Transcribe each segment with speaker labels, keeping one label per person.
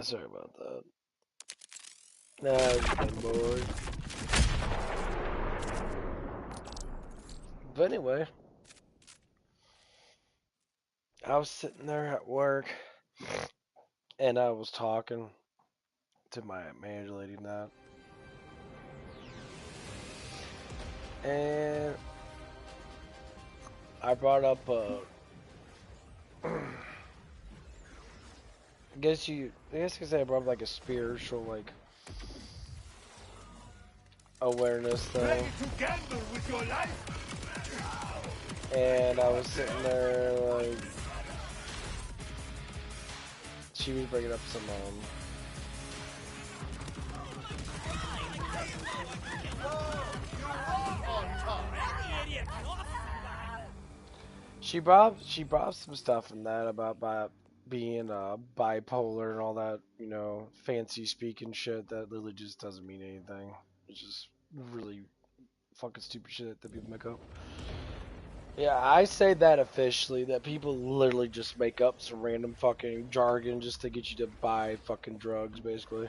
Speaker 1: sorry about that. Nah, I'm bored. But anyway, I was sitting there at work, and I was talking to my manager lady and that. And I brought up, I guess you could say I brought up like a spiritual, like, awareness thing.
Speaker 2: Ready to gamble with your life?
Speaker 1: And I was sitting there, like, she was bringing up some, she brought some stuff in that about being bipolar and all that, you know, fancy speaking shit that literally just doesn't mean anything. It's just really fucking stupid shit that people make up. Yeah, I say that officially, that people literally just make up some random fucking jargon just to get you to buy fucking drugs, basically.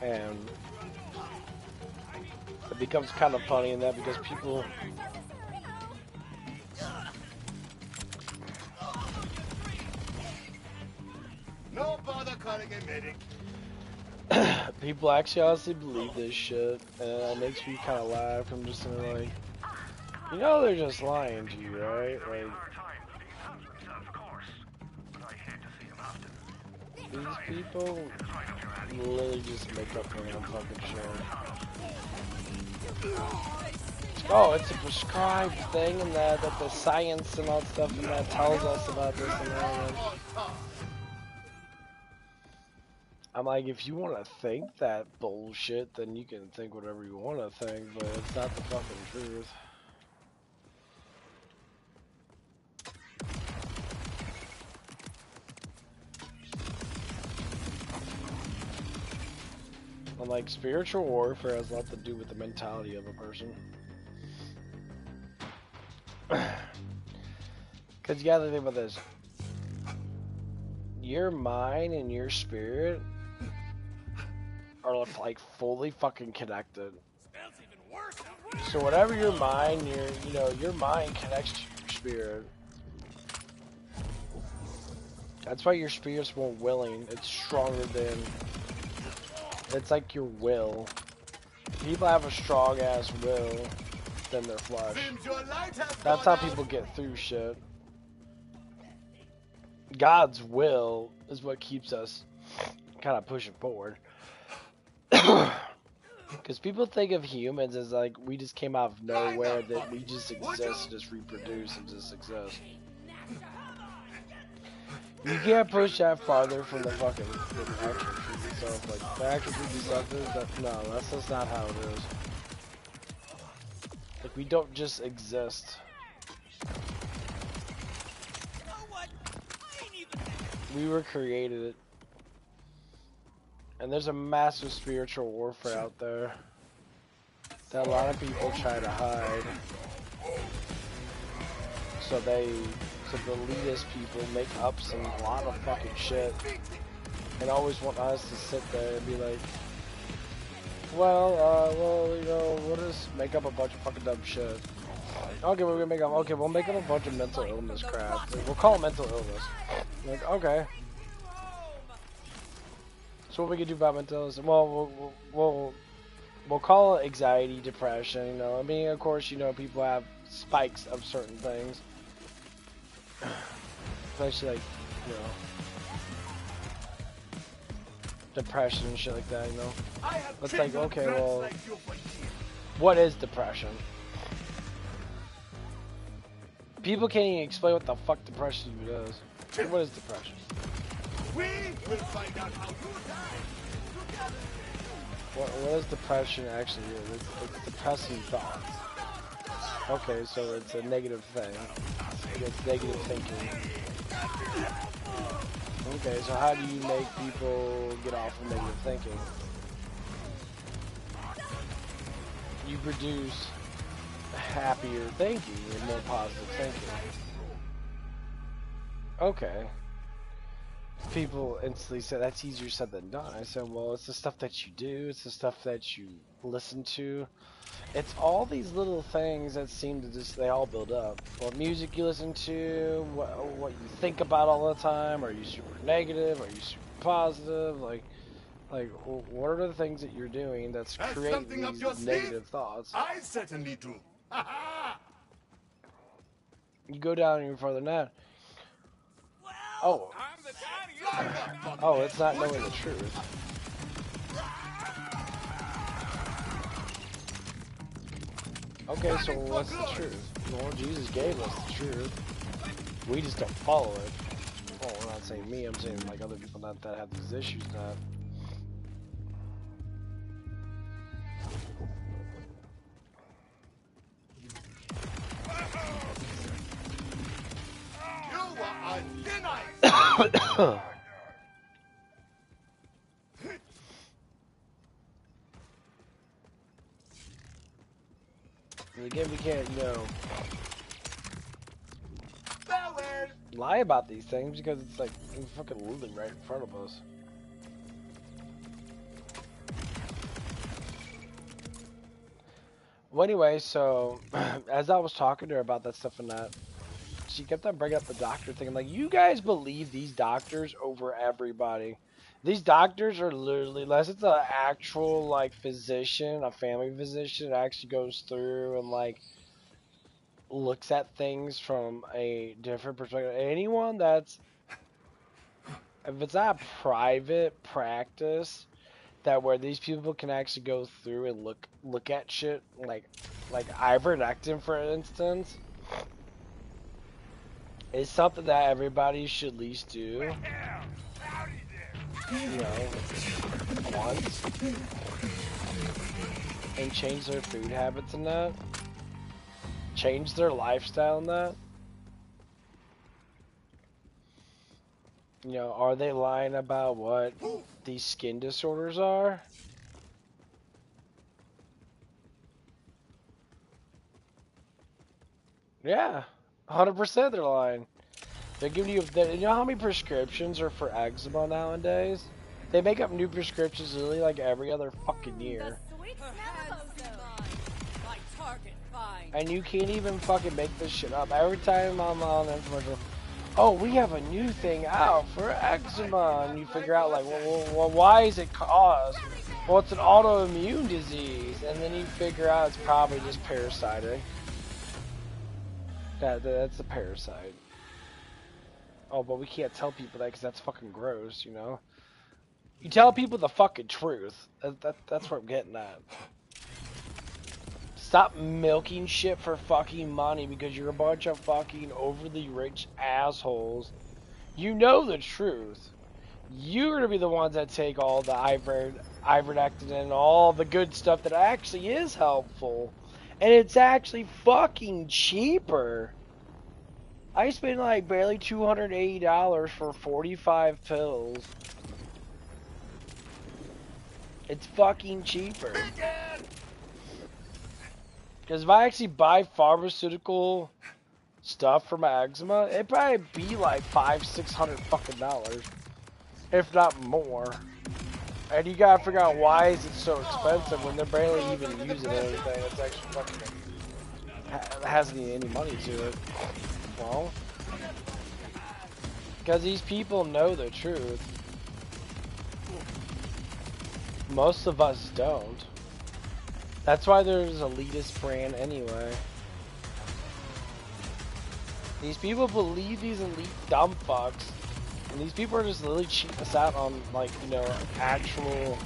Speaker 1: And it becomes kind of funny in that because people...
Speaker 2: No bother calling a medic.
Speaker 1: people actually honestly believe this shit, and it makes me kind of laugh. I'm just like, you know, they're just lying to you, right? Like, these people literally just make up their own fucking shit. Oh, it's a prescribed thing, and that the science and all that stuff and that tells us about this and that. And I'm like, if you want to think that bullshit, then you can think whatever you want to think, but it's not the fucking truth. And like, spiritual warfare has a lot to do with the mentality of a person. Because you gotta think about this. Your mind and your spirit are like fully fucking connected. So whatever your mind, your mind connects to your spirit. That's why your spirit's more willing. It's stronger than... It's like your will. People have a strong ass will than their flesh. That's how people get through shit. God's will is what keeps us kind of pushing forward. Because people think of humans as like we just came out of nowhere, that we just exist, just reproduce and just exist. You can't push that farther from the fucking actual truth itself. Like, the actual truth itself is that, no, that's just not how it is. Like, we don't just exist. We were created. And there's a massive spiritual warfare out there that a lot of people try to hide. So the elitist people make up a lot of fucking shit and always want us to sit there and be like, well, you know, we'll just make up a bunch of fucking dumb shit. Okay, we're gonna make up, okay, we'll make up a bunch of mental illness crap. Like, we'll call it mental illness. Like, okay. So what we can do about mental illness? Well, we'll call it anxiety, depression, you know. I mean, of course, you know, people have spikes of certain things. Especially like, you know, depression and shit like that, you know. It's like, okay, well, what is depression? People can't even explain what the fuck depression even is. What is depression?
Speaker 2: We will find out how you die.
Speaker 1: What is depression actually is? It's depressing thoughts. Okay, so it's a negative thing. It's negative thinking. Okay, so how do you make people get off of negative thinking? You produce happier thinking and more positive thinking. Okay. People instantly say that's easier said than done. I said, well, it's the stuff that you do, it's the stuff that you listen to. It's all these little things that seem to just, they all build up. What music you listen to, what you think about all the time. Are you super negative? Are you super positive? Like, what are the things that you're doing that's
Speaker 2: Have
Speaker 1: creating
Speaker 2: something up
Speaker 1: these
Speaker 2: your sleeve?
Speaker 1: negative thoughts?
Speaker 2: I certainly do. Ha ha!
Speaker 1: You go down even further than that. Oh,
Speaker 2: I'm the tiny
Speaker 1: oh, it's not knowing the truth. Okay, so what's the truth? Well, Jesus gave us the truth. We just don't follow it. Well, I'm not saying me, I'm saying like other people not that have these issues not.
Speaker 2: You are on thin ice!
Speaker 1: And again, we can't,
Speaker 2: Farewell!
Speaker 1: lie about these things because it's like we're fucking living right in front of us. Well, anyway, so as I was talking to her about that stuff and that, she kept on bringing up the doctor thing. I'm like, you guys believe these doctors over everybody. These doctors are literally, unless it's an actual, like, physician, a family physician that actually goes through and, like, looks at things from a different perspective. Anyone that's, if it's not a private practice, that where these people can actually go through and look at shit, like ivermectin, for instance, is something that everybody should at least do, once, and change their food habits and that, change their lifestyle and that. Are they lying about what these skin disorders are? Yeah, 100% they're lying. They're giving you, you know how many prescriptions are for eczema nowadays? They make up new prescriptions literally like every other fucking year. And you can't even fucking make this shit up. Every time I'm on an infomercial, oh, we have a new thing out for eczema. And you figure out, like, well, why is it caused? Well, it's an autoimmune disease. And then you figure out it's probably just parasitic. That's a parasite. Oh, but we can't tell people that because that's fucking gross, You tell people the fucking truth. That's what I'm getting at. Stop milking shit for fucking money because you're a bunch of fucking overly rich assholes. You know the truth. You're gonna be the ones that take all the ivermectin and all the good stuff that actually is helpful. And it's actually fucking cheaper. I spent like barely $280 for 45 pills. It's fucking cheaper. Because if I actually buy pharmaceutical stuff for my eczema, it'd probably be like $500-600 fucking dollars, if not more. And you gotta figure out why is it so expensive when they're barely even using anything. It's actually fucking hasn't any money to it. Well, because these people know the truth. Most of us don't. That's why there's elitist brand anyway. These people believe these elite dumb fucks. And these people are just literally cheating us out on, like, actual...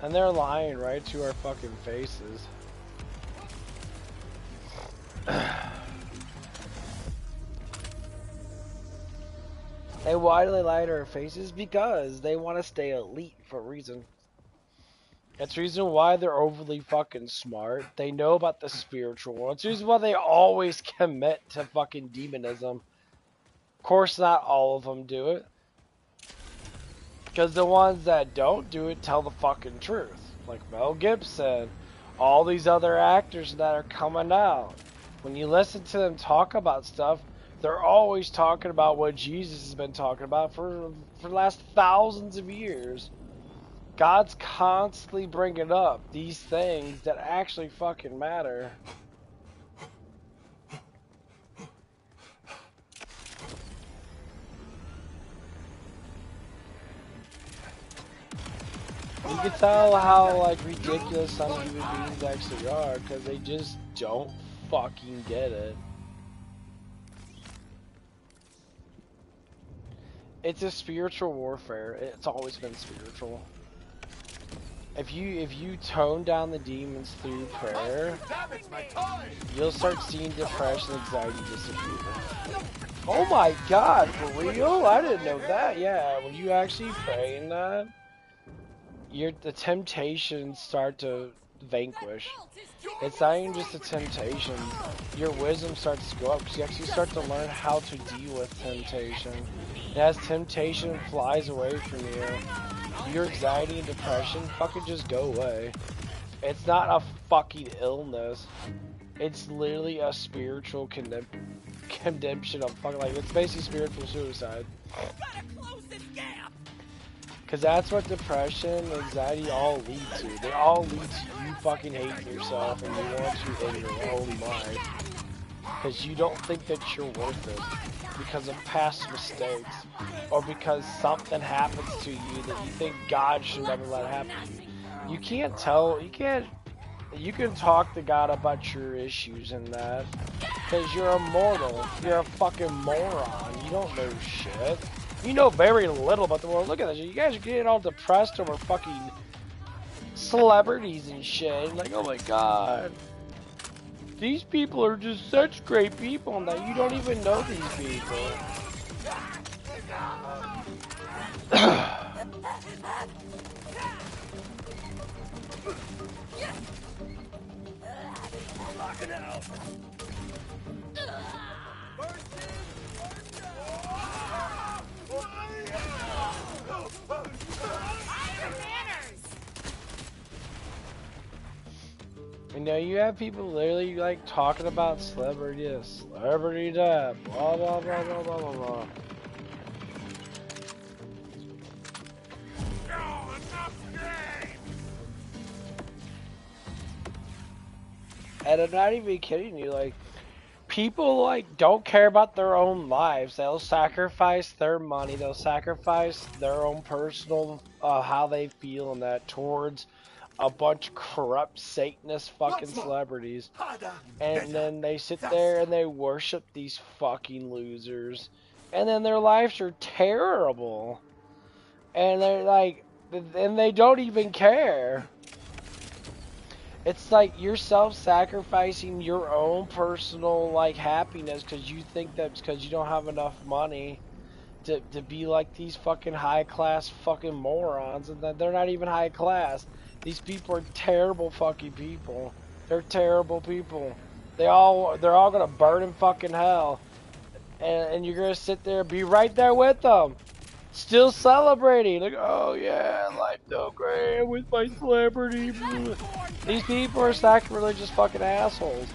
Speaker 1: And they're lying right to our fucking faces. And why do they lie to our faces? Because they want to stay elite for a reason. It's the reason why they're overly fucking smart. They know about the spiritual world. It's the reason why they always commit to fucking demonism. Of course, not all of them do it. Because the ones that don't do it tell the fucking truth. Like Mel Gibson, all these other actors that are coming out. When you listen to them talk about stuff, they're always talking about what Jesus has been talking about for the last thousands of years. God's constantly bringing up these things that actually fucking matter. You can tell how like ridiculous some human beings actually are because they just don't fucking get it. It's a spiritual warfare. It's always been spiritual. If you tone down the demons through prayer, you'll start seeing depression and anxiety disappear. Oh my god, for real? I didn't know that. Yeah, when you actually pray in that, the temptations start to vanquish. It's not even just a temptation. Your wisdom starts to go up because you actually start to learn how to deal with temptation. And as temptation flies away from you, your anxiety and depression fucking just go away. It's not a fucking illness. It's literally a spiritual condemnation of fucking, like, it's basically spiritual suicide. Because that's what depression and anxiety all lead to. They all lead to you fucking hating yourself and you want to end your own life. Because you don't think that you're worth it. Because of past mistakes. Or because something happens to you that you think God should never let happen to you. You can't tell, you can talk to God about your issues and that. Because you're a mortal. You're a fucking moron. You don't know shit. You know very little about the world. Look at this. You guys are getting all depressed over fucking celebrities and shit. Like, oh my god. These people are just such great people and that you don't even know these people. You know, you have people literally like talking about celebrity this, celebrity that, blah blah blah blah blah blah blah. And I'm not even kidding you, like, people like don't care about their own lives. They'll sacrifice their money, they'll sacrifice their own personal how they feel and that towards a bunch of corrupt Satanist fucking celebrities. And then they sit there and they worship these fucking losers. And then their lives are terrible. And they're like, and they don't even care. It's like you're self-sacrificing your own personal like happiness because you think that's because you don't have enough money to be like these fucking high-class fucking morons, and that they're not even high-class. These people are terrible fucking people. They're terrible people. They're all gonna burn in fucking hell, and you're gonna sit there and be right there with them. Still celebrating, like, oh yeah, life's so great with my celebrity. These people are sacrilegious fucking assholes.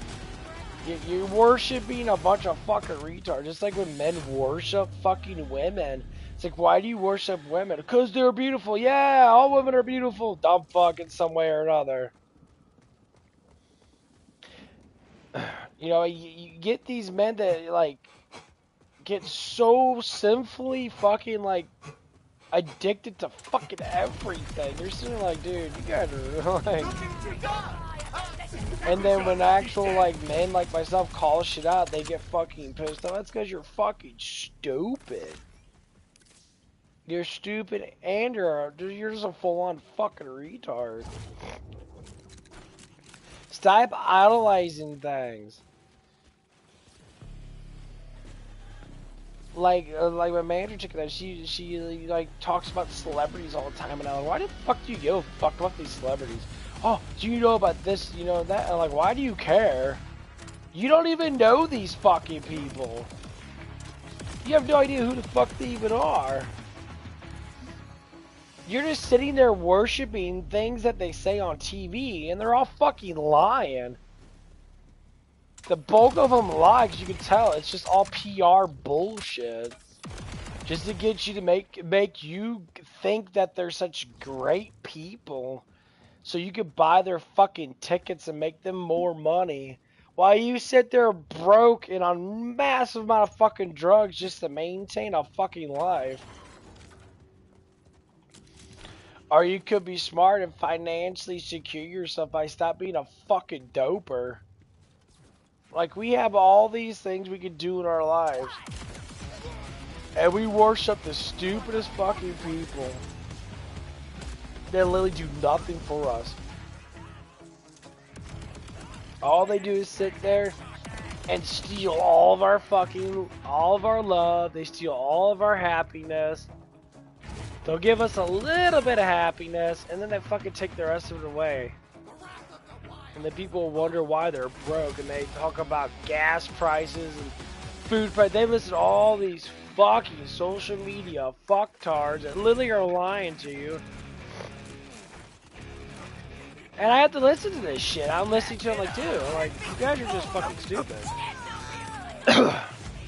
Speaker 1: You're worshipping a bunch of fucking retards, just like when men worship fucking women. It's like, why do you worship women? Because they're beautiful. Yeah, all women are beautiful. Dumb fuck in some way or another. You know, you get these men that, like, get so sinfully fucking, like, addicted to fucking everything. You're sitting like, dude, you guys are, like... And then when actual, like, men like myself call shit out, they get fucking pissed off. That's because you're fucking stupid. You're stupid and you're just a full-on fucking retard. Stop idolizing things. Like my manager chick that she like talks about celebrities all the time, and I'm like, why the fuck do you give a fuck about these celebrities? Oh, do you know about this? You know that? And I'm like, why do you care? You don't even know these fucking people. You have no idea who the fuck they even are. You're just sitting there worshiping things that they say on TV, and they're all fucking lying. The bulk of them lie, because you can tell it's just all PR bullshit, just to get you to make you think that they're such great people, so you could buy their fucking tickets and make them more money, while you sit there broke and on massive amount of fucking drugs just to maintain a fucking life. Or you could be smart and financially secure yourself by stop being a fucking doper. Like, we have all these things we could do in our lives, and we worship the stupidest fucking people that literally do nothing for us. All they do is sit there and steal all of our love. They steal all of our happiness. They'll give us a little bit of happiness, and then they fucking take the rest of it away. And then people wonder why they're broke, and they talk about gas prices and food prices. They listen to all these fucking social media fucktards that literally are lying to you. And I have to listen to this shit. I'm listening to it like, dude, like, you guys are just fucking stupid.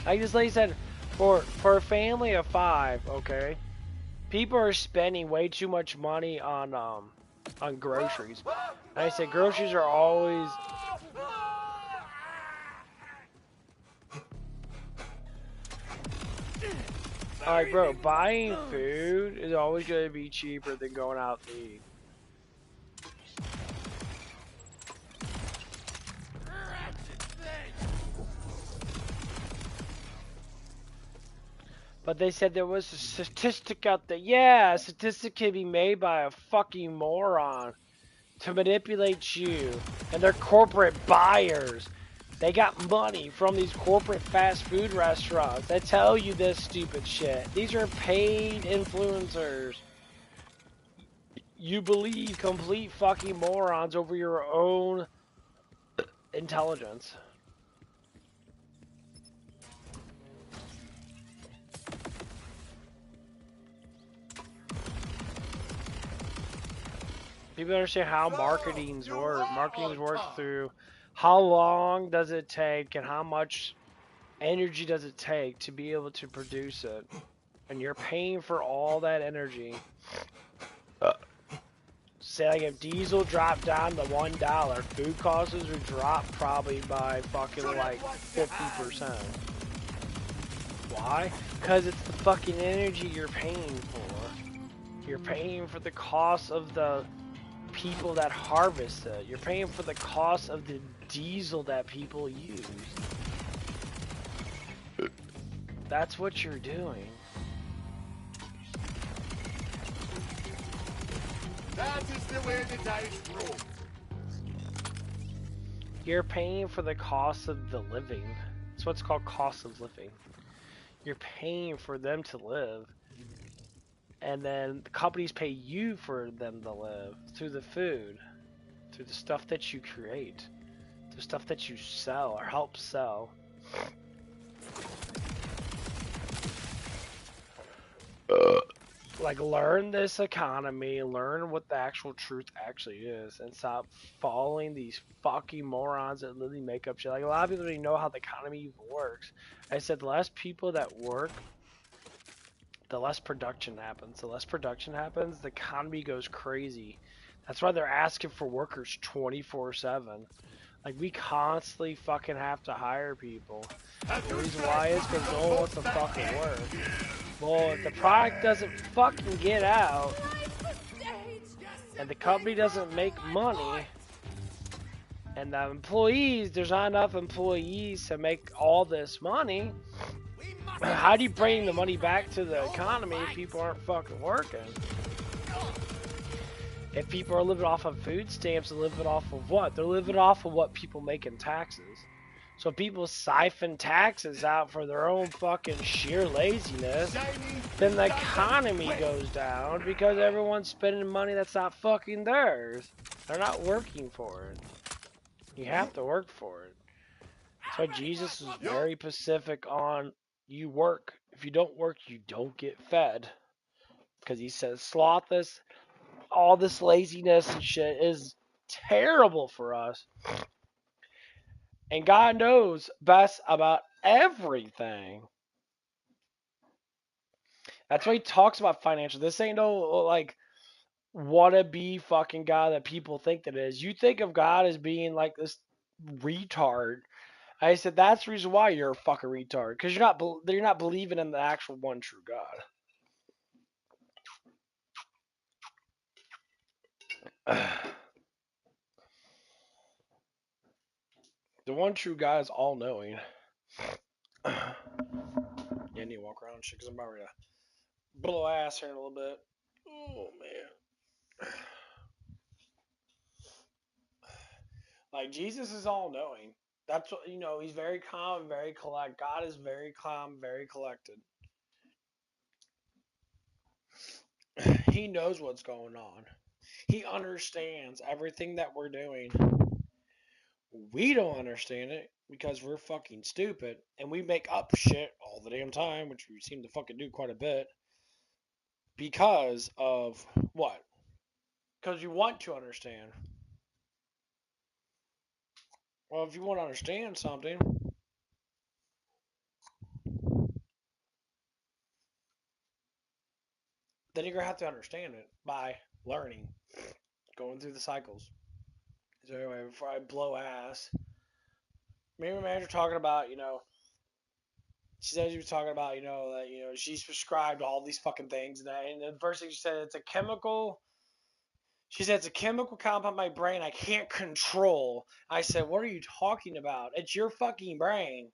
Speaker 1: Like this lady said, for a family of 5, okay, people are spending way too much money on groceries. And I said groceries are always like, bro, buying food is always going to be cheaper than going out to eat. But they said there was a statistic out there. Yeah, a statistic can be made by a fucking moron to manipulate you and their corporate buyers. They got money from these corporate fast food restaurants that tell you this stupid shit. These are paid influencers. You believe complete fucking morons over your own intelligence. People understand how marketing's work. Marketing's work through how long does it take and how much energy does it take to be able to produce it. And you're paying for all that energy. Say like if diesel dropped down to $1, food costs would drop probably by fucking like 50%. Why? Because it's the fucking energy you're paying for. You're paying for the cost of the people that harvest it. You're paying for the cost of the diesel that people use. That's what you're doing.
Speaker 2: That is the way the dice roll.
Speaker 1: You're paying for the cost of the living. That's what's called cost of living. You're paying for them to live. And then the companies pay you for them to live through the food, through the stuff that you create, the stuff that you sell or help sell. Like, learn this economy, learn what the actual truth actually is, and stop following these fucking morons that literally make up shit. Like, a lot of people don't even know how the economy even works. I said the less people that work, the less production happens. The less production happens, the economy goes crazy. That's why they're asking for workers 24/7. Like, we constantly fucking have to hire people. The reason why is because no one wants to fucking work. Well, if the product doesn't fucking get out, and the company doesn't make money, and the employees, there's not enough employees to make all this money, how do you bring the money back to the economy if people aren't fucking working? If people are living off of food stamps, they're living off of what? They're living off of what people make in taxes. So people siphon taxes out for their own fucking sheer laziness, then the economy goes down because everyone's spending money that's not fucking theirs. They're not working for it. You have to work for it. That's why Jesus was very specific on, you work. If you don't work, you don't get fed. because he says slothus, all this laziness and shit is terrible for us. And God knows best about everything. That's why he talks about financial. This ain't no like wannabe fucking God that people think that is. You think of God as being like this retard. I said that's the reason why you're a fucking retard, because you're not believing in the actual one true God. The one true God is all knowing. Yeah, I need to walk around and shit because I'm about ready to blow ass here in a little bit. Oh man. Like Jesus is all knowing. That's what he's very calm, very collect. God is very calm, very collected. He knows what's going on. He understands everything that we're doing. We don't understand it because we're fucking stupid and we make up shit all the damn time, which we seem to fucking do quite a bit. Because of what? Because you want to understand. Well, if you want to understand something, then you're going to have to understand it by learning, going through the cycles. So, anyway, before I blow ass, me and my manager talking about, she said she was talking about, that, she's prescribed all these fucking things. And the first thing she said, it's a chemical. She said, it's a chemical compound in my brain I can't control. I said, what are you talking about? It's your fucking brain.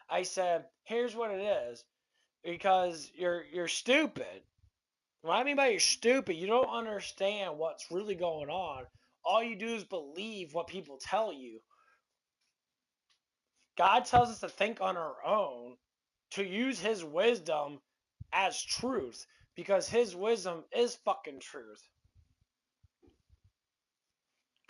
Speaker 1: I said, here's what it is. Because you're stupid. What I mean by you're stupid, you don't understand what's really going on. All you do is believe what people tell you. God tells us to think on our own, to use his wisdom as truth, because his wisdom is fucking truth.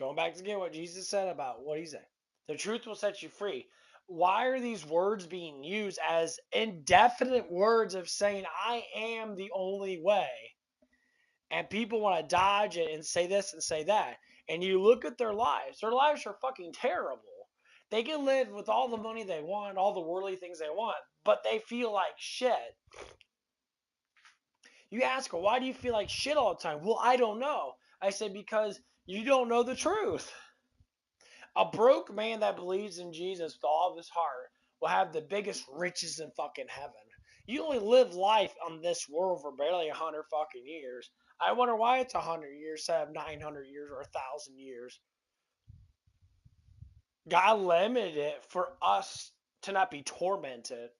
Speaker 1: Going back to get what Jesus said about what he said. The truth will set you free. Why are these words being used as indefinite words of saying, I am the only way? And people want to dodge it and say this and say that. And you look at their lives are fucking terrible. They can live with all the money they want, all the worldly things they want, but they feel like shit. You ask her, why do you feel like shit all the time? Well, I don't know. I said, because you don't know the truth. A broke man that believes in Jesus with all of his heart will have the biggest riches in fucking heaven. You only live life on this world for barely 100 fucking years. I wonder why it's 100 years instead of 900 years or 1,000 years. God limited it for us to not be tormented.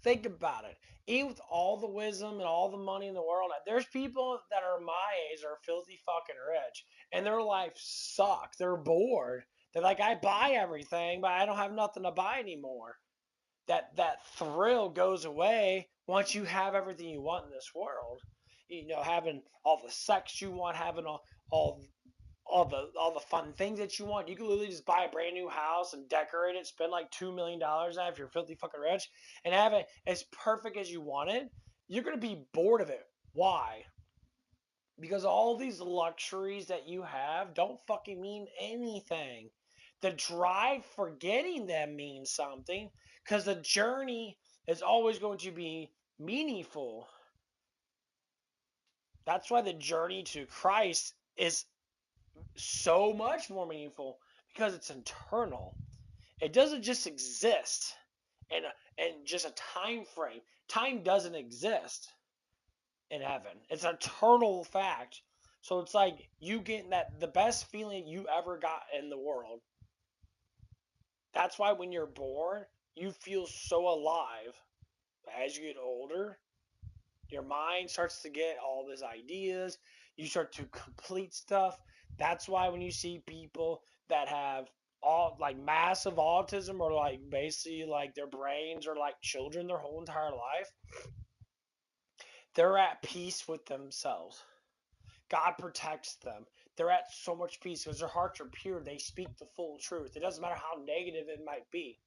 Speaker 1: Think about it. Even with all the wisdom and all the money in the world, there's people that are my age that are filthy fucking rich, and their life sucks. They're bored. They're like, I buy everything, but I don't have nothing to buy anymore. That thrill goes away once you have everything you want in this world. Having all the sex you want, having all all the fun things that you want. You can literally just buy a brand new house and decorate it, spend like $2 million on it if you're filthy fucking rich, and have it as perfect as you want it. You're gonna be bored of it. Why? Because all these luxuries that you have don't fucking mean anything. The drive for getting them means something, because the journey is always going to be meaningful. That's why the journey to Christ is so much more meaningful, because it's internal. It doesn't just exist in just a time frame. Time doesn't exist in heaven. It's an eternal fact. So it's like you getting the best feeling you ever got in the world. That's why when you're born, you feel so alive. But as you get older, your mind starts to get all these ideas. You start to complete stuff. That's why when you see people that have all like massive autism, or like basically like their brains are like children their whole entire life, they're at peace with themselves. God protects them. They're at so much peace because their hearts are pure. They speak the full truth. It doesn't matter how negative it might be.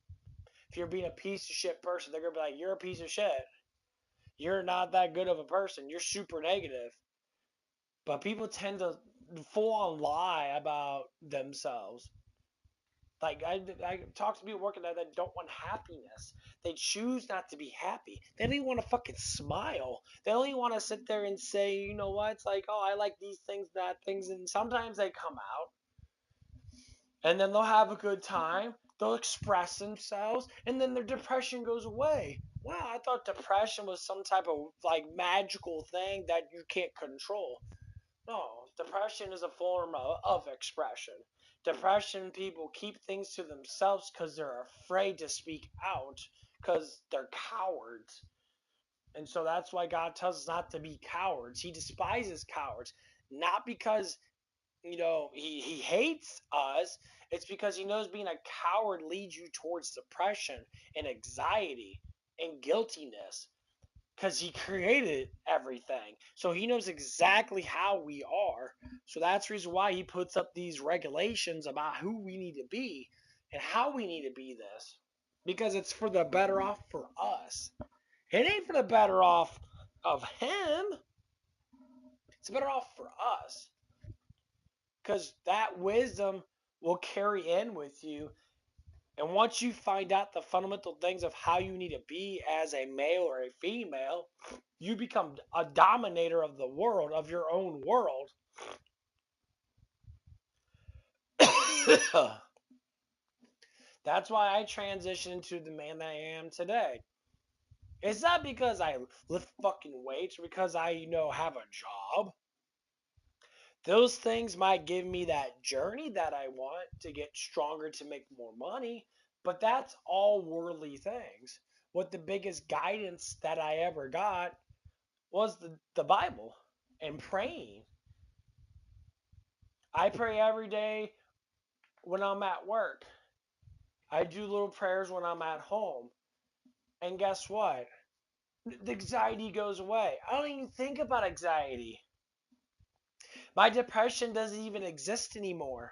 Speaker 1: If you're being a piece of shit person, they're gonna be like, you're a piece of shit.
Speaker 3: You're not that good of a person. You're super negative. But people tend to full on lie about themselves. Like I talk to people working there that don't want happiness. They choose not to be happy. They don't even want to fucking smile. They only want to sit there and say, you know what? It's like, oh, I like these things, that things, and sometimes they come out, and then they'll have a good time. They'll express themselves, and then their depression goes away. Wow, I thought depression was some type of like magical thing that you can't control. No, depression is a form of expression. Depression people keep things to themselves because they're afraid to speak out because they're cowards. And so that's why God tells us not to be cowards. He despises cowards. Not because, he hates us. It's because he knows being a coward leads you towards depression and anxiety and guiltiness because he created everything. So he knows exactly how we are. So that's the reason why he puts up these regulations about who we need to be and how we need to be this. Because it's for the better off for us. It ain't for the better off of him. It's better off for us. Because that wisdom will carry in with you. And once you find out the fundamental things of how you need to be as a male or a female, you become a dominator of the world, of your own world. That's why I transitioned into the man that I am today. It's not because I lift fucking weights or because I, have a job. Those things might give me that journey that I want to get stronger to make more money, but that's all worldly things. What the biggest guidance that I ever got was the Bible and praying. I pray every day when I'm at work. I do little prayers when I'm at home. And guess what? The anxiety goes away. I don't even think about anxiety. My depression doesn't even exist anymore.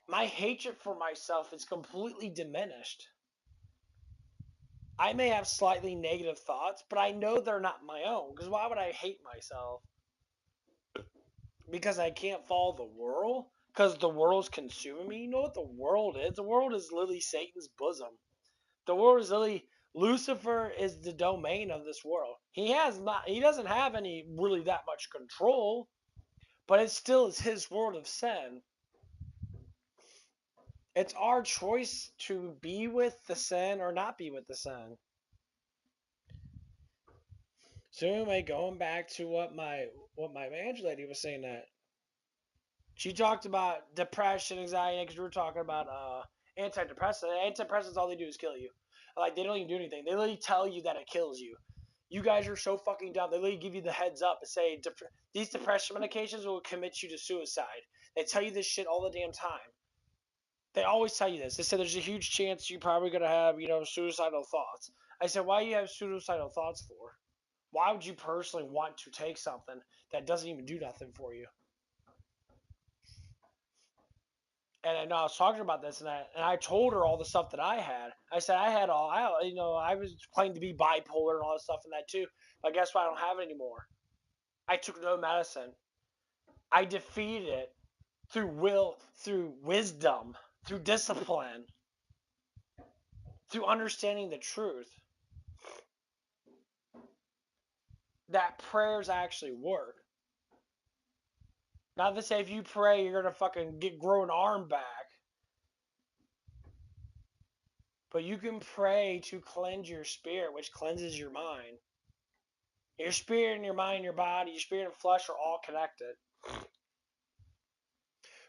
Speaker 3: My hatred for myself is completely diminished. I may have slightly negative thoughts, but I know they're not my own. Because why would I hate myself? Because I can't follow the world? Because the world's consuming me? You know what the world is? The world is literally Satan's bosom. The world is literally Lucifer is the domain of this world. He doesn't have any really that much control, but it still is his world of sin. It's our choice to be with the sin or not be with the sin. So anyway, going back to what my manager lady was saying, that she talked about depression, anxiety, because we were talking about antidepressants. Antidepressants, all they do is kill you. Like, they don't even do anything. They literally tell you that it kills you. You guys are so fucking dumb. They literally give you the heads up and say these depression medications will commit you to suicide. They tell you this shit all the damn time. They always tell you this. They said there's a huge chance you're probably gonna have, suicidal thoughts. I said, why do you have suicidal thoughts for? Why would you personally want to take something that doesn't even do nothing for you? And I know I was talking about this, and I told her all the stuff that I had. I said I was claimed to be bipolar and all this stuff and that too. But guess what? I don't have it anymore. I took no medicine. I defeated it through wisdom, through discipline, through understanding the truth. That prayers actually work. Not to say if you pray you're gonna fucking grow an arm back. But you can pray to cleanse your spirit, which cleanses your mind. Your spirit and your mind, your body, your spirit and flesh are all connected.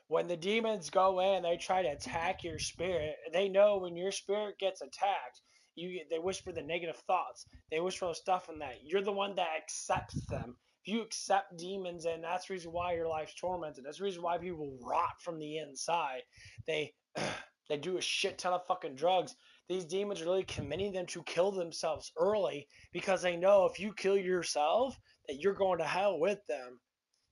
Speaker 3: When the demons go in, they try to attack your spirit. They know when your spirit gets attacked, they whisper the negative thoughts. They whisper the stuff in that. You're the one that accepts them. If you accept demons in, that's the reason why your life's tormented. That's the reason why people rot from the inside. They they do a shit ton of fucking drugs. These demons are really committing them to kill themselves early because they know if you kill yourself, that you're going to hell with them.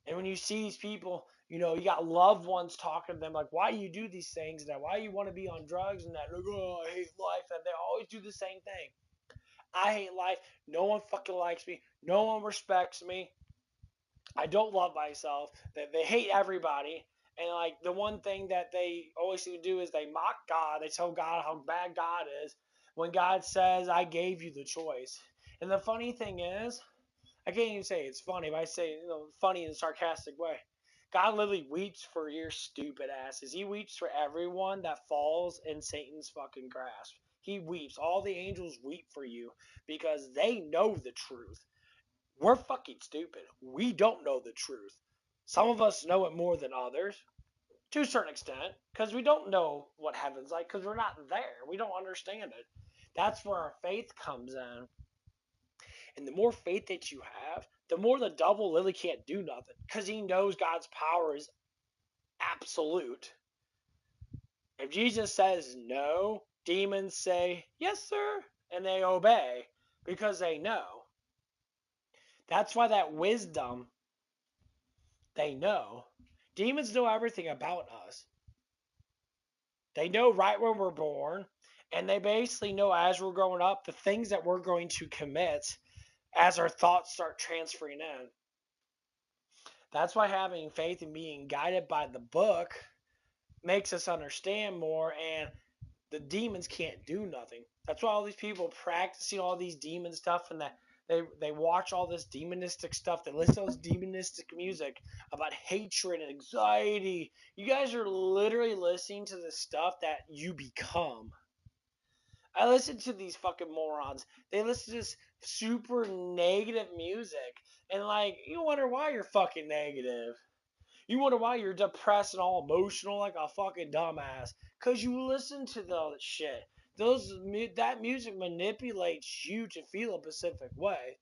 Speaker 3: And when you see these people, you got loved ones talking to them like, why do you do these things? And that, why do you want to be on drugs? And that, like, oh, I hate life. And they always do the same thing. I hate life. No one fucking likes me. No one respects me. I don't love myself. They hate everybody. And like the one thing that they always seem to do is they mock God. They tell God how bad God is when God says, I gave you the choice. And the funny thing is, I can't even say it's funny, but I say funny in a sarcastic way. God literally weeps for your stupid asses. He weeps for everyone that falls in Satan's fucking grasp. He weeps. All the angels weep for you because they know the truth. We're fucking stupid. We don't know the truth. Some of us know it more than others, to a certain extent, because we don't know what heaven's like, because we're not there. We don't understand it. That's where our faith comes in. And the more faith that you have, the more the devil literally can't do nothing, because he knows God's power is absolute. If Jesus says no, demons say, yes, sir, and they obey because they know. That's why that wisdom, they know. Demons know everything about us. They know right when we're born, and they basically know as we're growing up the things that we're going to commit as our thoughts start transferring in. That's why having faith and being guided by the book makes us understand more, and the demons can't do nothing. That's why all these people practicing all these demon stuff, and that they watch all this demonistic stuff. They listen to all this demonistic music about hatred and anxiety. You guys are literally listening to the stuff that you become. I listen to these fucking morons. They listen to this super negative music, and like you wonder why you're fucking negative. You wonder why you're depressed and all emotional like a fucking dumbass. Cause you listen to the shit. That music manipulates you to feel a specific way.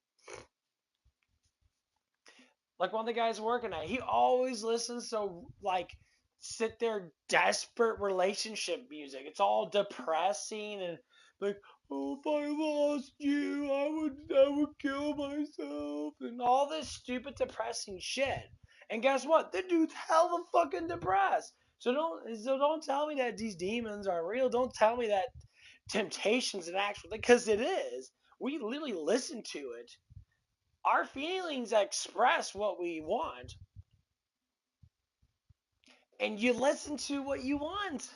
Speaker 3: Like one of the guys working at, he always listens to like sit there desperate relationship music. It's all depressing and like, oh, if I lost you, I would kill myself and all this stupid depressing shit. And guess what? The dude's hella fucking depressed. So don't tell me that these demons are real. Don't tell me that temptation's an actual thing, because it is. We literally listen to it. Our feelings express what we want, and you listen to what you want.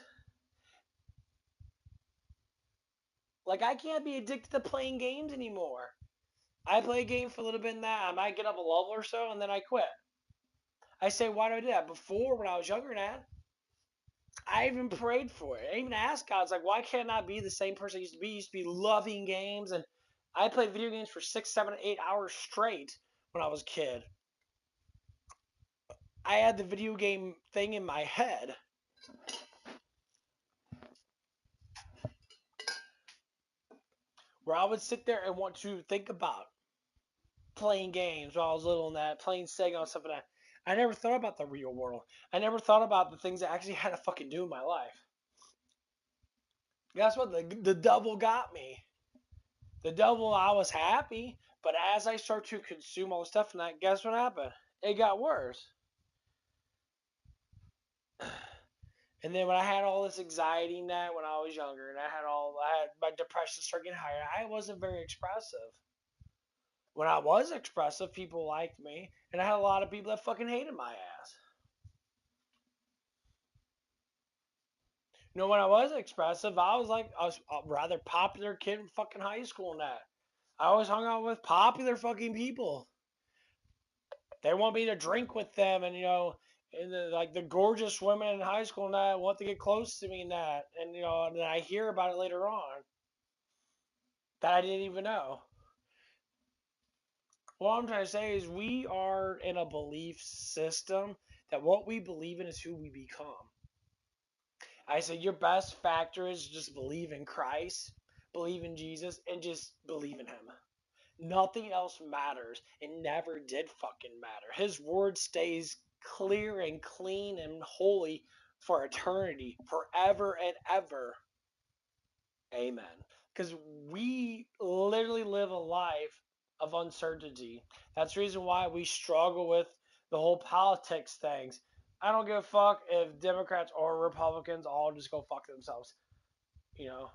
Speaker 3: Like, I can't be addicted to playing games anymore. I play a game for a little bit and that I might get up a level or so, and then I quit. I say, why do I do that? Before, when I was younger than that, I even prayed for it. I even asked God, like, why can't I be the same person I used to be? I used to be loving games, and I played video games for 6, 7, 8 hours straight when I was a kid. I had the video game thing in my head. Where I would sit there and want to think about playing games when I was little and that, playing Sega and stuff like that. I never thought about the real world. I never thought about the things that I actually had to fucking do in my life. Guess what? The devil got me. The devil, I was happy, but as I start to consume all the stuff and that, guess what happened? It got worse. And then when I had all this anxiety and that when I was younger, and I had my depression start getting higher, I wasn't very expressive. When I was expressive, people liked me, and I had a lot of people that fucking hated my ass. When I was expressive, I was a rather popular kid in fucking high school and that. I always hung out with popular fucking people. They want me to drink with them, and like the gorgeous women in high school and that want to get close to me and that, and then I hear about it later on that I didn't even know. What I'm trying to say is we are in a belief system that what we believe in is who we become. I said your best factor is just believe in Christ, believe in Jesus, and just believe in Him. Nothing else matters. It never did fucking matter. His word stays clear and clean and holy for eternity, forever and ever. Amen. Because we literally live a life of uncertainty. That's the reason why we struggle with the whole politics things. I don't give a fuck if Democrats or Republicans all just go fuck themselves. You know,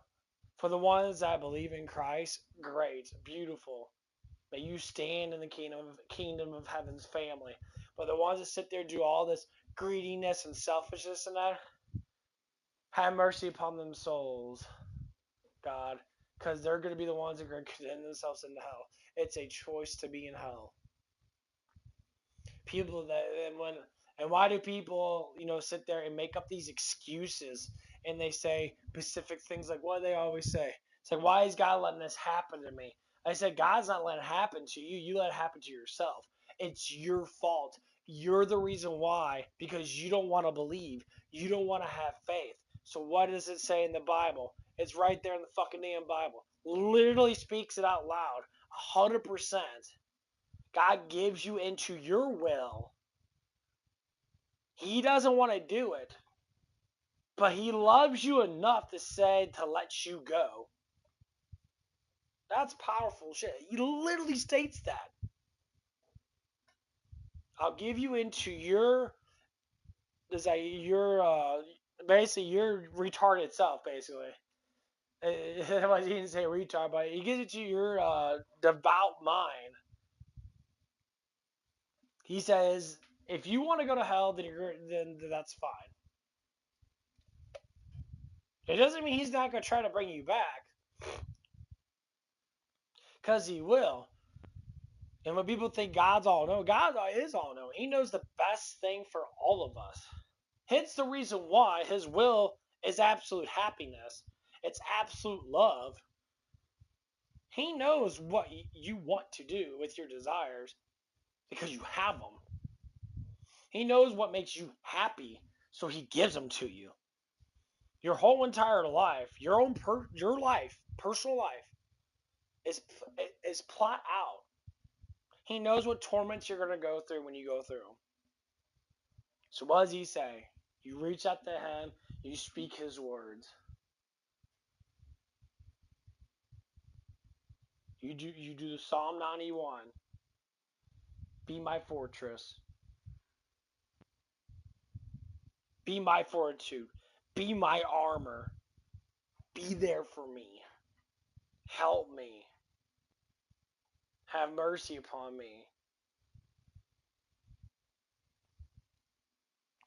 Speaker 3: For the ones that believe in Christ, great, beautiful. May you stand in the kingdom of heaven's family. But the ones that sit there and do all this greediness and selfishness and that, have mercy upon them souls, God, because they're going to be the ones that are going to condemn themselves into hell. It's a choice to be in hell. People that and why do people sit there and make up these excuses and they say specific things like what do they always say? It's like, why is God letting this happen to me? I said, God's not letting it happen to you. You let it happen to yourself. It's your fault. You're the reason why, because you don't want to believe. You don't want to have faith. So what does it say in the Bible? It's right there in the fucking damn Bible. Literally speaks it out loud. 100%. God gives you into your will. He doesn't want to do it, but he loves you enough to say to let you go. That's powerful shit. He literally states that. I'll give you into your basically your retarded self, basically. He didn't say retard, but he gives it to your devout mind. He says, if you want to go to hell, then that's fine. It doesn't mean he's not going to try to bring you back. Because he will. And when people think God's all knowing, God is all knowing. He knows the best thing for all of us. Hence the reason why his will is absolute happiness. It's absolute love. He knows what you want to do with your desires because you have them. He knows what makes you happy, so he gives them to you. Your whole entire life, your life, personal life, is plot out. He knows what torments you're going to go through when you go through them. So what does he say? You reach out to him, you speak his words. You do the Psalm 91. Be my fortress. Be my fortitude. Be my armor. Be there for me. Help me. Have mercy upon me.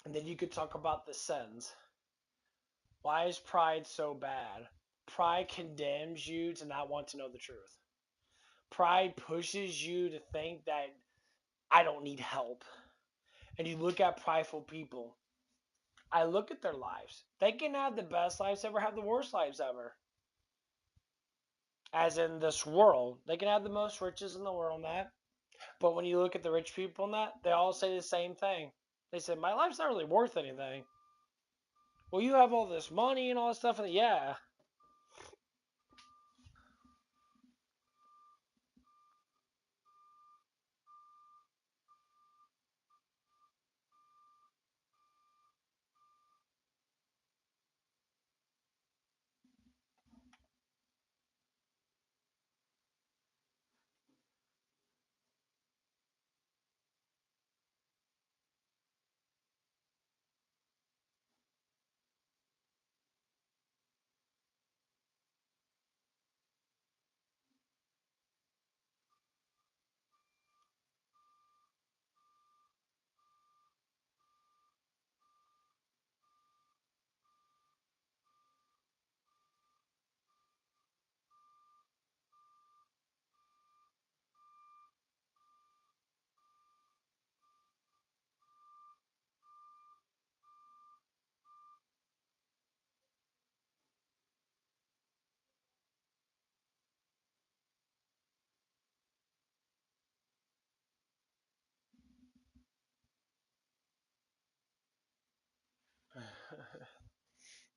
Speaker 3: And then you could talk about the sins. Why is pride so bad? Pride condemns you to not want to know the truth. Pride pushes you to think that I don't need help. And you look at prideful people. I look at their lives. They can have the best lives ever, have the worst lives ever. As in this world, they can have the most riches in the world and that. But when you look at the rich people and that, they all say the same thing. They say, my life's not really worth anything. Well, you have all this money and all this stuff. And yeah.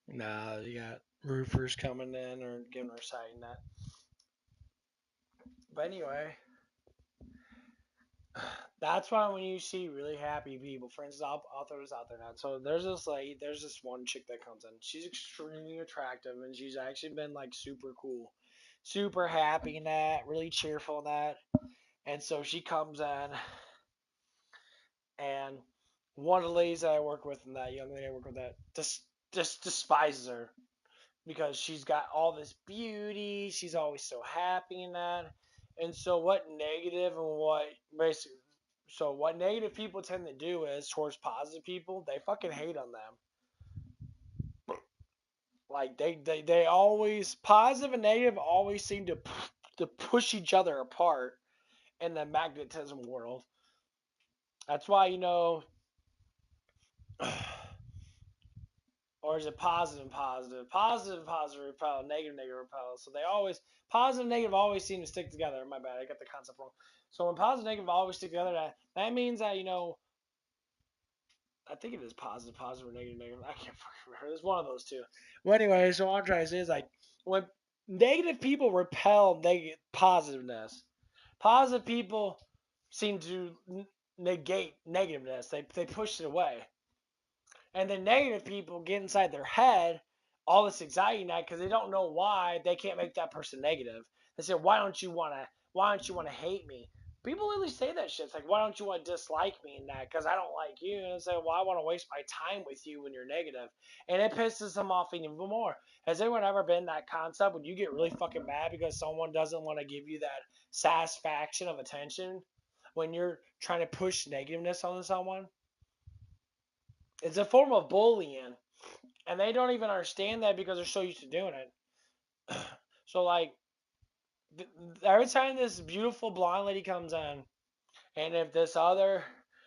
Speaker 3: Nah, you got roofers coming in or giving her sight and that. But anyway, that's why when you see really happy people, for instance, I'll throw this out there now. So there's this one chick that comes in. She's extremely attractive, and she's actually been like super cool, super happy and that, really cheerful and that. And so she comes in, and one of the ladies that I work with, and that young lady I work with, that just despises her. because she's got all this beauty. She's always so happy in that. And so what negative and what basically so what negative people tend to do is towards positive people, they fucking hate on them. Like they always positive and negative always seem to push each other apart in the magnetism world. That's why or is it positive and positive? Positive and positive repel, negative negative repel. So they always positive and negative always seem to stick together. My bad, I got the concept wrong. So when positive and negative always stick together, that means that I think it is positive, positive, or negative, negative. I can't fucking remember. It's one of those two. Well, anyway, so what I'm trying to say is like when negative people repel negative positiveness, positive people seem to negate negativeness. They push it away, and then negative people get inside their head all this anxiety now because they don't know why they can't make that person negative. They say, why don't you wanna hate me? People really say that shit. It's like, why don't you want to dislike me in that? Because I don't like you. And say, well, I want to waste my time with you when you're negative. And it pisses them off even more. Has anyone ever been that concept when you get really fucking mad because someone doesn't want to give you that satisfaction of attention when you're trying to push negativeness on someone? It's a form of bullying. And they don't even understand that because they're so used to doing it. So, like, every time this beautiful blonde lady comes in, and if this other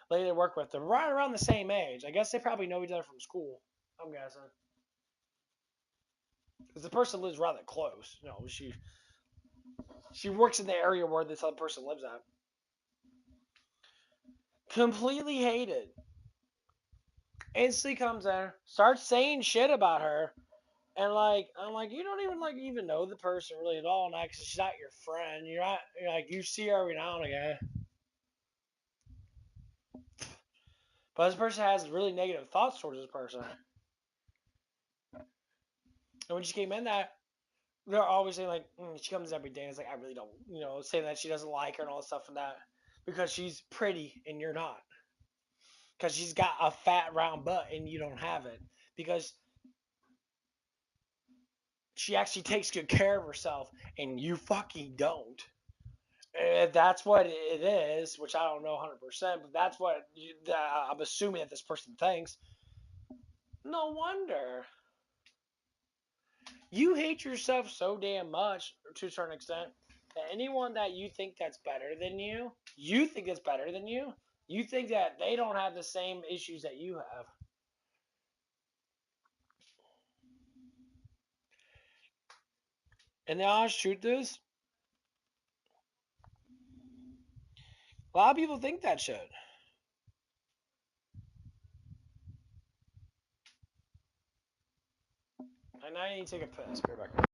Speaker 3: lady they work with, they're right around the same age. I guess they probably know each other from school. I'm guessing. Because the person lives rather close. She works in the area where this other person lives at. Completely hated. Instantly comes in, starts saying shit about her, and I'm like, you don't even know the person really at all now because she's not your friend. You're like you see her every now and again. But this person has really negative thoughts towards this person. And when she came in, they're always saying like she comes every day and it's like I really don't saying that she doesn't like her and all this stuff and that because she's pretty and you're not, because she's got a fat round butt and you don't have it, because she actually takes good care of herself and you fucking don't. And that's what it is, which I don't know 100%, but that's what I'm assuming that this person thinks. No wonder. You hate yourself so damn much, to a certain extent, that anyone that you think that's better than you think is better than you think that they don't have the same issues that you have. And the honest truth is, a lot of people think that shit. And I need to take a piss. Be right back.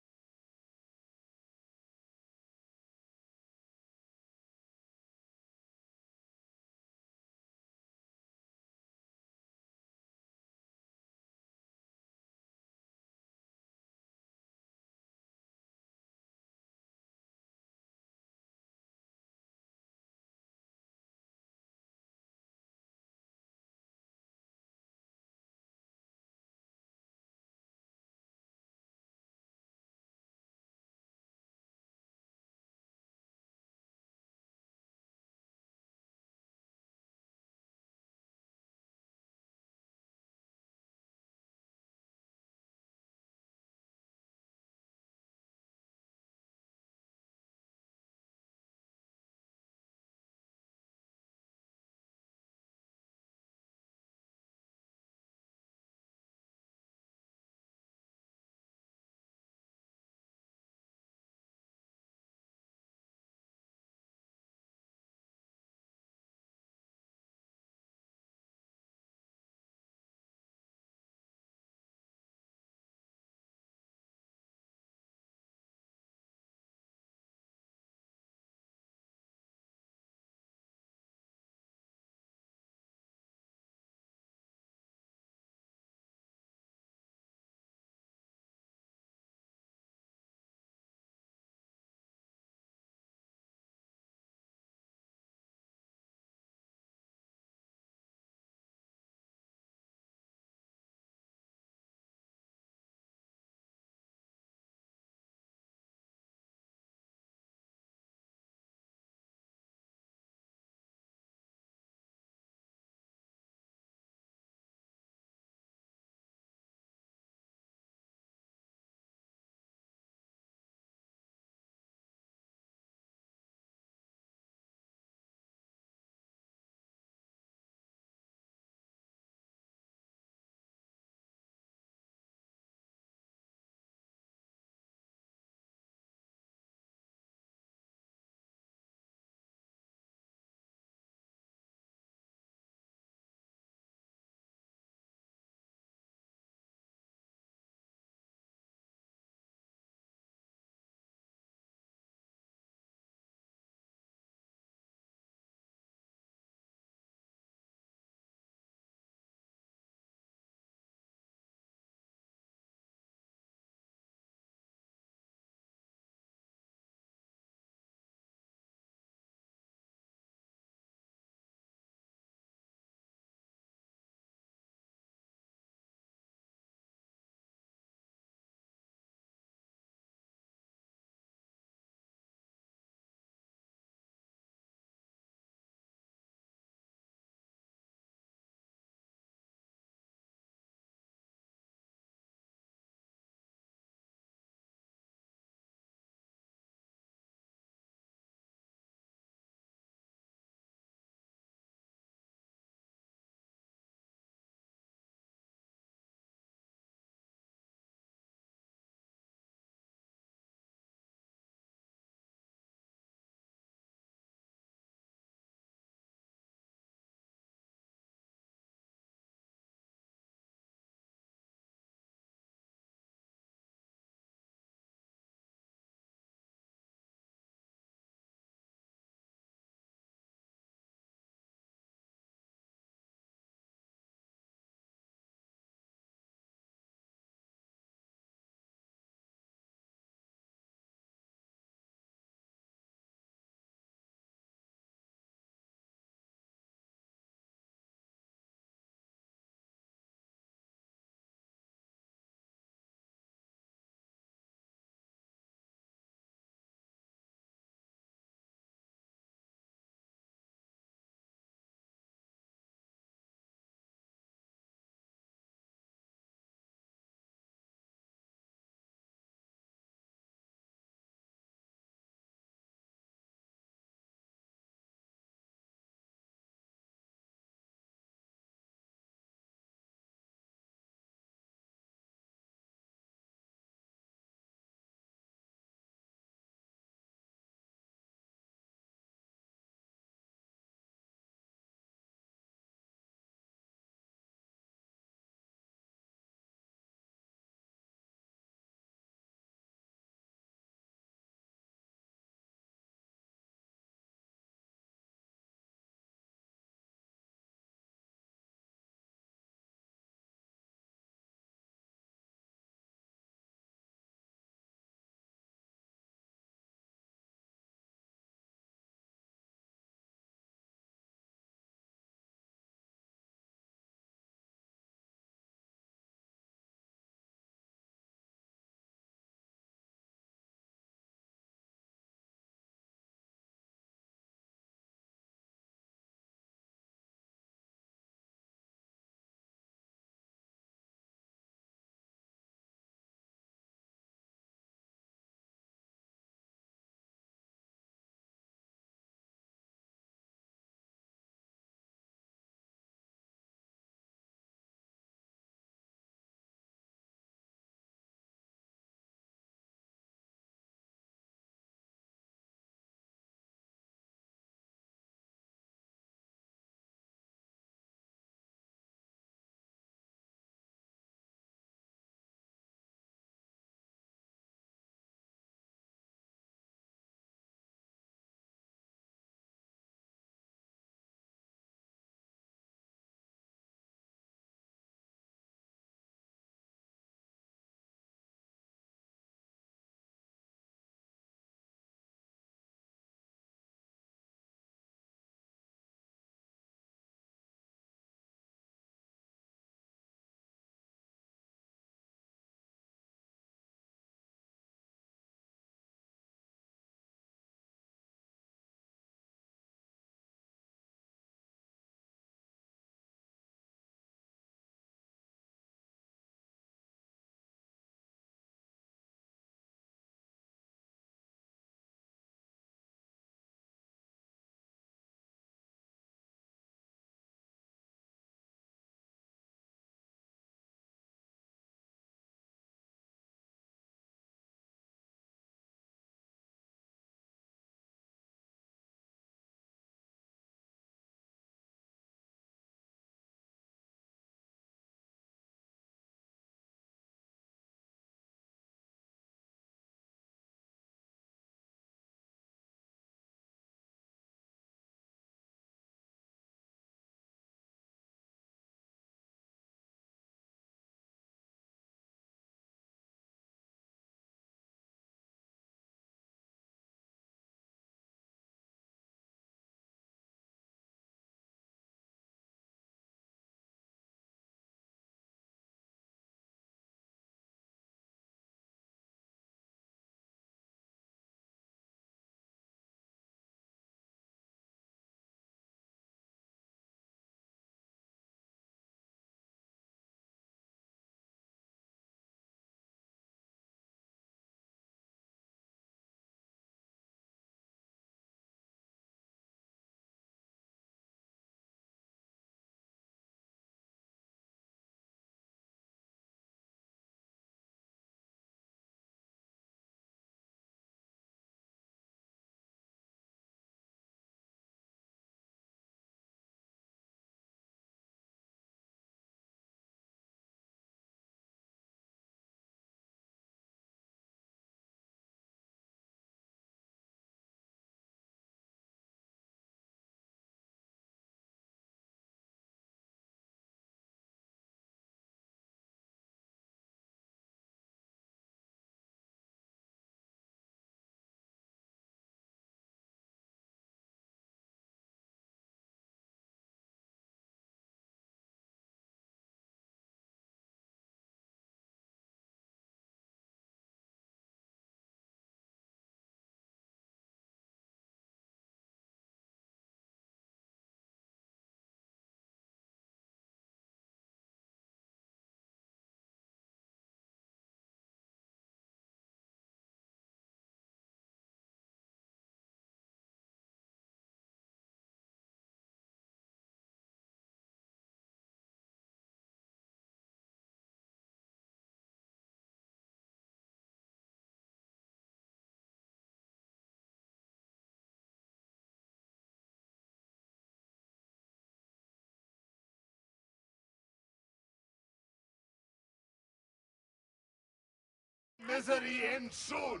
Speaker 2: misery ends soon.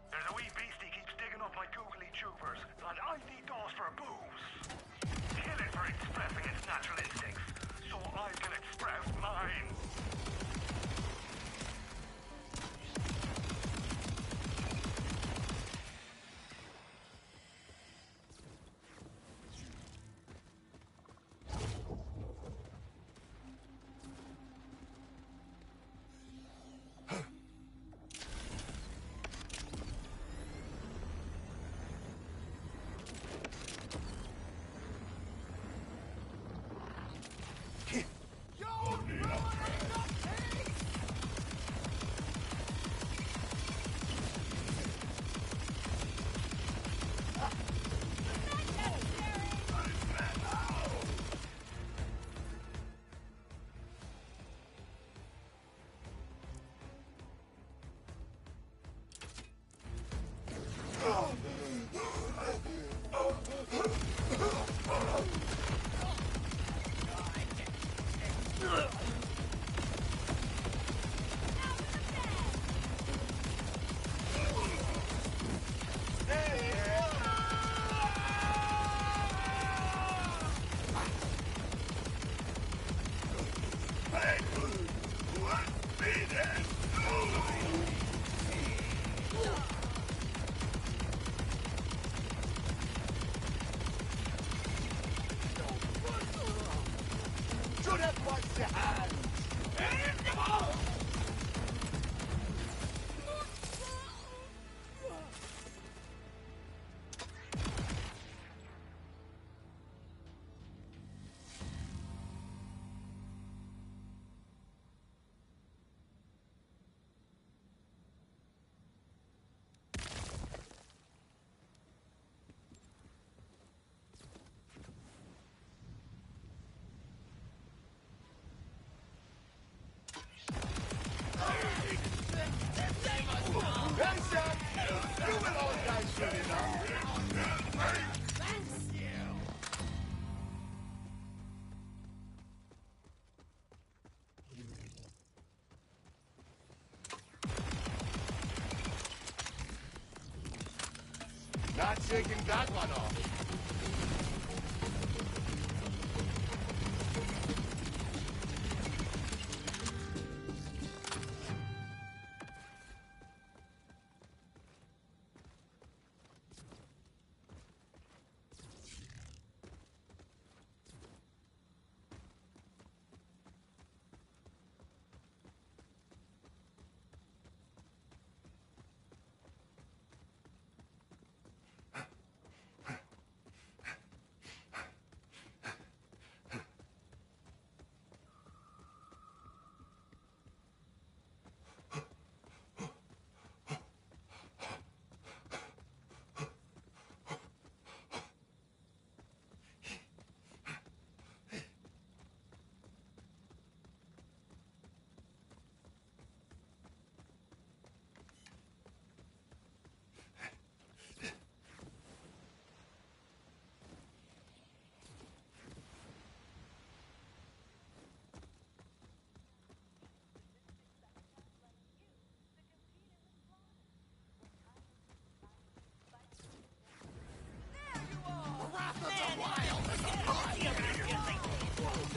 Speaker 4: There's a wee beastie keeps digging up my googly tubers, and I need those for booze. Kill it for expressing its natural instincts, so I can express mine.
Speaker 2: Should have washed your hands. You will all die soon enough. Not shaking that one off.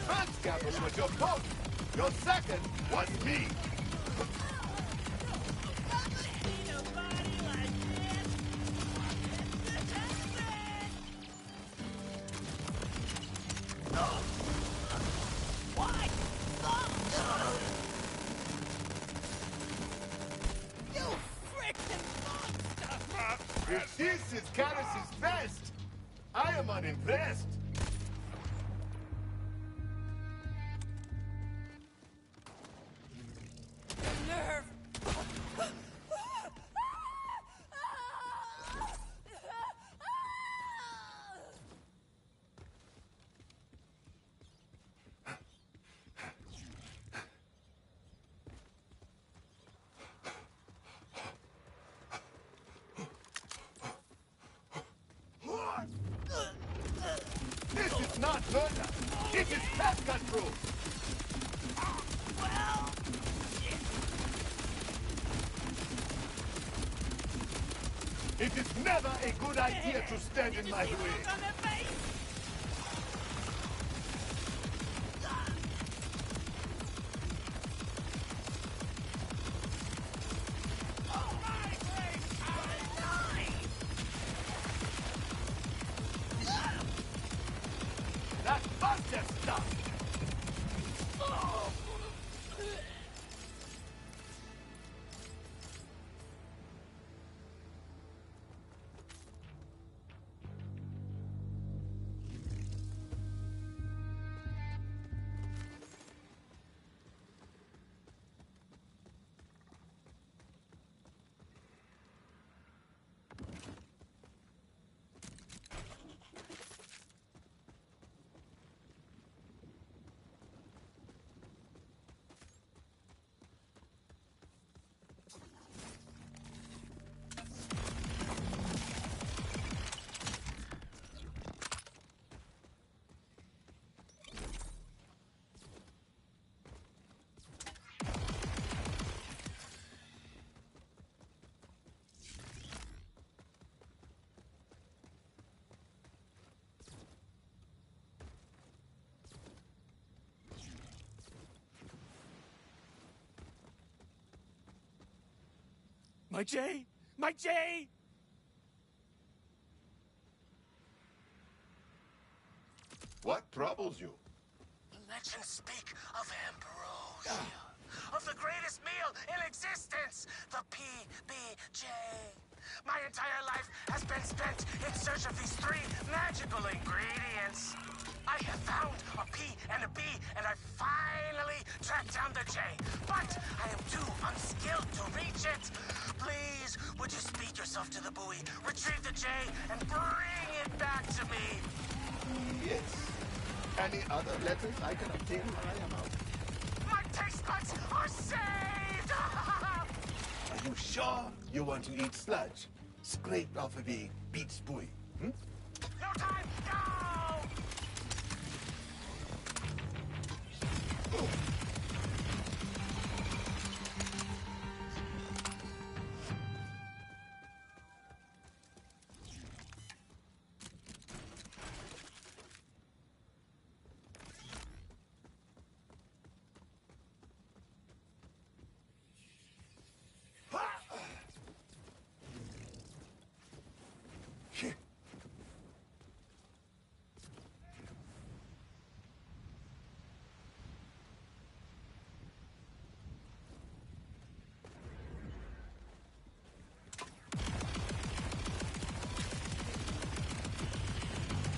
Speaker 2: First gamble was your boat. Your second was me.
Speaker 5: What? Stop!
Speaker 2: Karis is best. I am unimpressed.
Speaker 5: Nerve!
Speaker 2: This is not murder. It is pest control. It is never a good idea to stand in my way. That must have stopped.
Speaker 5: My J! My J!
Speaker 2: What troubles you?
Speaker 4: Legends speak of ambrosia, of the greatest meal in existence, the PBJ. My entire life has been spent in search of these three magical ingredients. I have found a P and a B, and I finally tracked down the J. But I am too unskilled to reach it. Please, would you speak yourself to the buoy, retrieve the J, and bring it back to me?
Speaker 2: Yes. Any other letters I can obtain while I am out?
Speaker 4: My taste buds are saved!
Speaker 2: Are you sure you want to eat sludge scraped off of a beach buoy? Hmm?
Speaker 4: No time, go!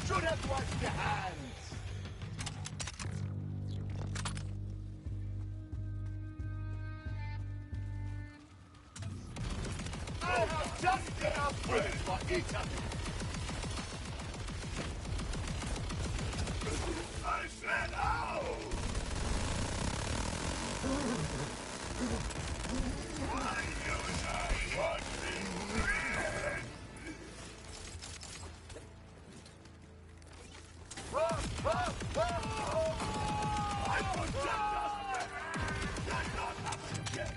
Speaker 2: Should have washed your hands. I have just enough bullets for each of you. I said out! I know not what this is. I protect us! You're not up yet!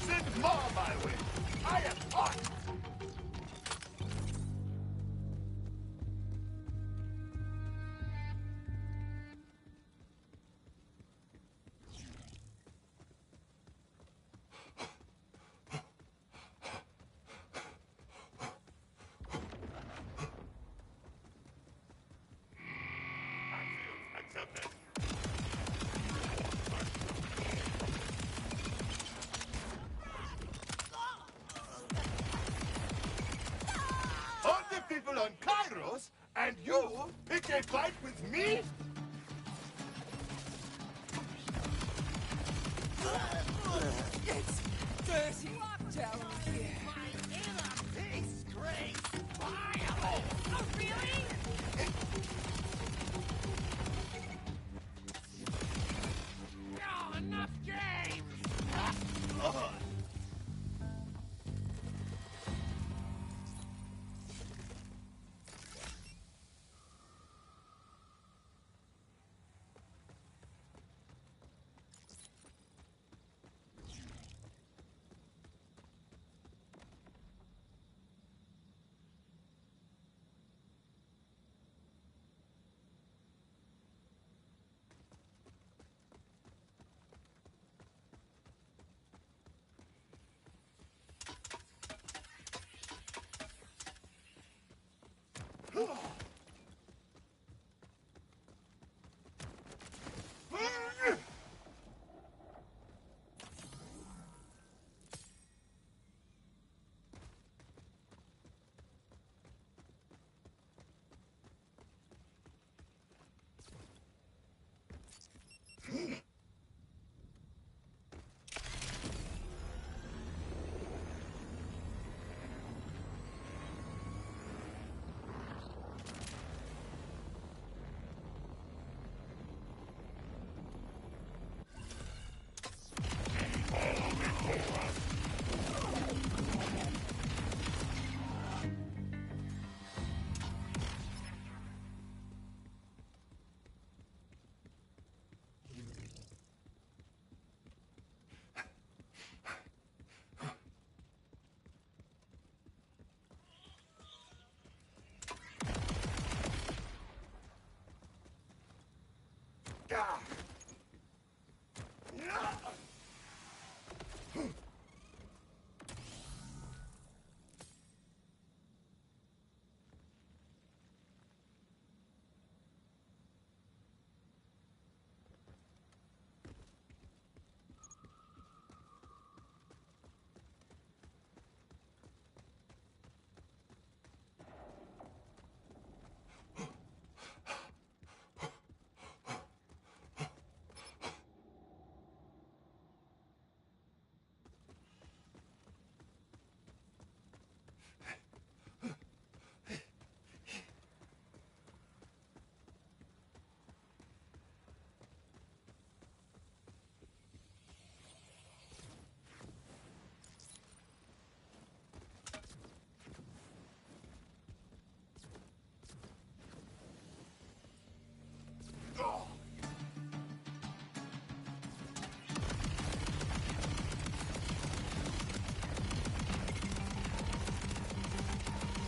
Speaker 2: Send more my way! I am hot! people on Kairos, and you pick a fight with me?
Speaker 5: It's dirty down here.
Speaker 6: Oh, really? Oh, enough games!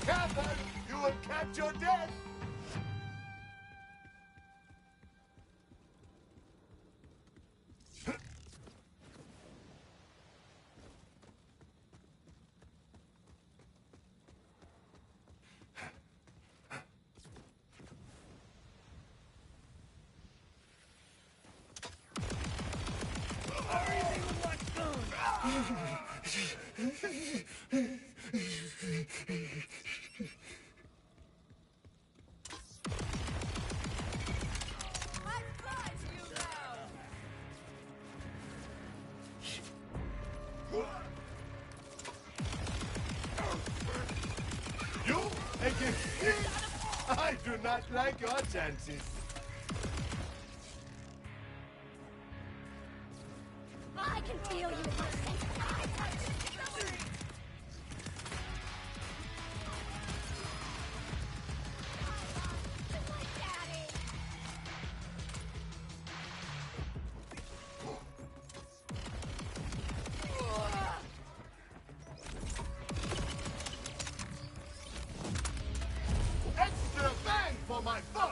Speaker 2: Captain, you will catch your death!
Speaker 6: I've got you now!
Speaker 2: You against me? I do not like your chances.
Speaker 6: I can feel you in my
Speaker 2: Extra bang for my buck!